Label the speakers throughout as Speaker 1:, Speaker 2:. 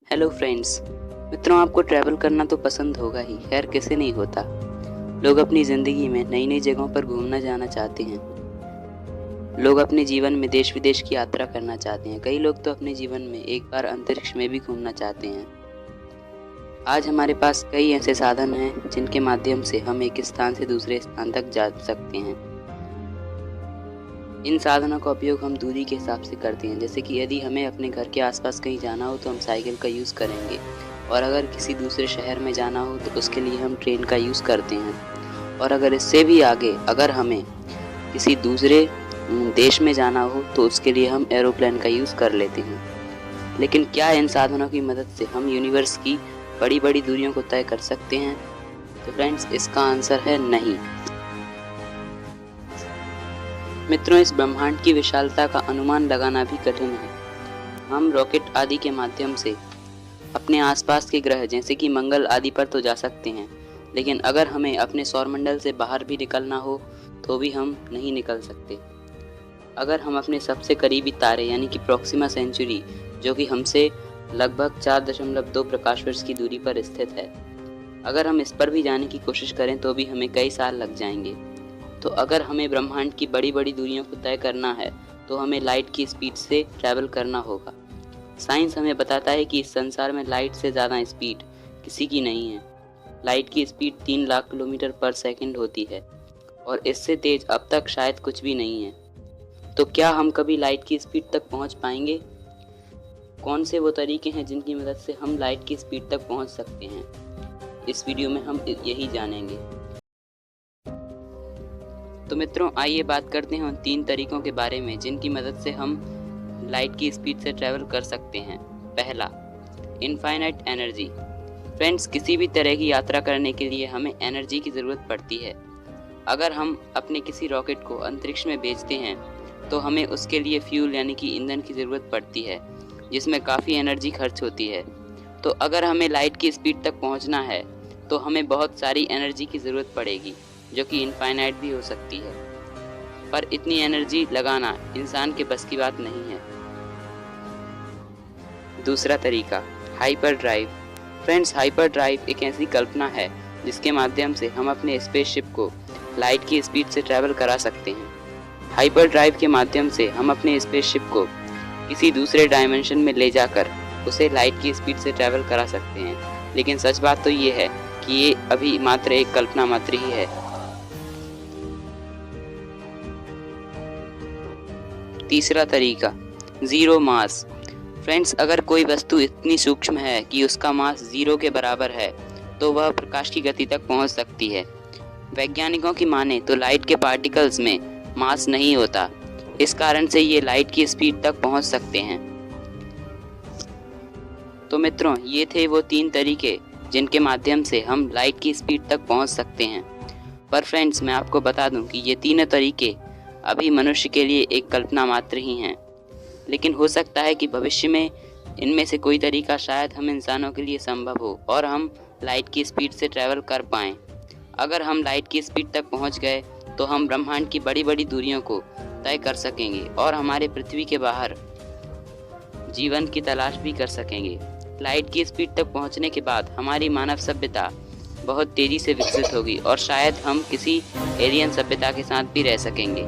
Speaker 1: Hello friends. मित्रों, आपको travel करना तो पसंद होगा ही, खैर किसे नहीं होता। लोग अपनी ज़िंदगी में नई नई जगहों पर घूमना जाना चाहते हैं। लोग अपने जीवन में देश विदेश की यात्रा करना चाहते हैं। कई लोग तो अपने जीवन में एक बार अंतरिक्ष में भी घूमना चाहते हैं। आज हमारे पास कई ऐसे साधन हैं जिनके माध्यम से हम एक स्थान से दूसरे स्थान तक जा सकते हैं। इन साधनों का उपयोग हम दूरी के हिसाब से करते हैं। जैसे कि यदि हमें अपने घर के आसपास कहीं जाना हो तो हम साइकिल का यूज़ करेंगे, और अगर किसी दूसरे शहर में जाना हो तो उसके लिए हम ट्रेन का यूज़ करते हैं। और अगर इससे भी आगे अगर हमें किसी दूसरे देश में जाना हो तो उसके लिए हम एरोप्लेन का यूज़ कर लेते हैं। लेकिन क्या इन साधनों की मदद से हम यूनिवर्स की बड़ी बड़ी दूरियों को तय कर सकते हैं? तो फ्रेंड्स, इसका आंसर है नहीं। मित्रों, इस ब्रह्मांड की विशालता का अनुमान लगाना भी कठिन है। हम रॉकेट आदि के माध्यम से अपने आसपास के ग्रह जैसे कि मंगल आदि पर तो जा सकते हैं, लेकिन अगर हमें अपने सौरमंडल से बाहर भी निकलना हो तो भी हम नहीं निकल सकते। अगर हम अपने सबसे करीबी तारे यानी कि प्रॉक्सिमा सेंचुरी, जो कि हमसे लगभग 4.2 प्रकाश वर्ष की दूरी पर स्थित है, अगर हम इस पर भी जाने की कोशिश करें तो भी हमें कई साल लग जाएंगे। तो अगर हमें ब्रह्मांड की बड़ी बड़ी दूरियों को तय करना है तो हमें लाइट की स्पीड से ट्रैवल करना होगा। साइंस हमें बताता है कि इस संसार में लाइट से ज़्यादा स्पीड किसी की नहीं है। लाइट की स्पीड 3 लाख किलोमीटर पर सेकंड होती है, और इससे तेज अब तक शायद कुछ भी नहीं है। तो क्या हम कभी लाइट की स्पीड तक पहुंच पाएंगे? कौन से वो तरीके हैं जिनकी मदद से हम लाइट की स्पीड तक पहुंच सकते हैं? इस वीडियो में हम यही जानेंगे। तो मित्रों, आइए बात करते हैं उन 3 तरीकों के बारे में जिनकी मदद से हम लाइट की स्पीड से ट्रैवल कर सकते हैं। पहला, इनफाइनाइट एनर्जी। फ्रेंड्स, किसी भी तरह की यात्रा करने के लिए हमें एनर्जी की ज़रूरत पड़ती है। अगर हम अपने किसी रॉकेट को अंतरिक्ष में भेजते हैं तो हमें उसके लिए फ्यूल यानी कि ईंधन की ज़रूरत पड़ती है, जिसमें काफ़ी एनर्जी खर्च होती है। तो अगर हमें लाइट की स्पीड तक पहुंचना है तो हमें बहुत सारी एनर्जी की ज़रूरत पड़ेगी, जो कि इनफाइनाइट भी हो सकती है। पर इतनी एनर्जी लगाना इंसान के बस की बात नहीं है। दूसरा तरीका, hyper drive. Friends, hyper drive एक ऐसी कल्पना है जिसके माध्यम से हम अपने स्पेसशिप को लाइट की स्पीड से ट्रैवल करा सकते हैं। हाइपर ड्राइव के माध्यम से हम अपने स्पेसशिप को किसी दूसरे डायमेंशन में ले जाकर उसे लाइट की स्पीड से ट्रैवल करा सकते हैं। लेकिन सच बात तो ये है कि ये अभी मात्र एक कल्पना मात्र ही है। तीसरा तरीका, ज़ीरो मास। फ्रेंड्स, अगर कोई वस्तु इतनी सूक्ष्म है कि उसका मास 0 के बराबर है तो वह प्रकाश की गति तक पहुंच सकती है। वैज्ञानिकों की माने तो लाइट के पार्टिकल्स में मास नहीं होता, इस कारण से ये लाइट की स्पीड तक पहुंच सकते हैं। तो मित्रों, ये थे वो 3 तरीके जिनके माध्यम से हम लाइट की स्पीड तक पहुंच सकते हैं। पर फ्रेंड्स, मैं आपको बता दूं कि ये तीनों तरीके अभी मनुष्य के लिए एक कल्पना मात्र ही हैं। लेकिन हो सकता है कि भविष्य में इनमें से कोई तरीका शायद हम इंसानों के लिए संभव हो और हम लाइट की स्पीड से ट्रैवल कर पाएँ। अगर हम लाइट की स्पीड तक पहुंच गए तो हम ब्रह्मांड की बड़ी बड़ी दूरियों को तय कर सकेंगे और हमारे पृथ्वी के बाहर जीवन की तलाश भी कर सकेंगे। लाइट की स्पीड तक पहुंचने के बाद हमारी मानव सभ्यता बहुत तेज़ी से विकसित होगी और शायद हम किसी एलियन सभ्यता के साथ भी रह सकेंगे।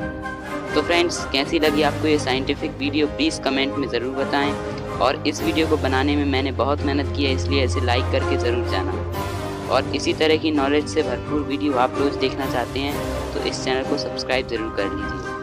Speaker 1: तो फ्रेंड्स, कैसी लगी आपको ये साइंटिफिक वीडियो, प्लीज़ कमेंट में ज़रूर बताएं। और इस वीडियो को बनाने में मैंने बहुत मेहनत की है, इसलिए इसे लाइक करके ज़रूर जाना। और इसी तरह की नॉलेज से भरपूर वीडियो आप रोज़ देखना चाहते हैं तो इस चैनल को सब्सक्राइब ज़रूर कर लीजिए।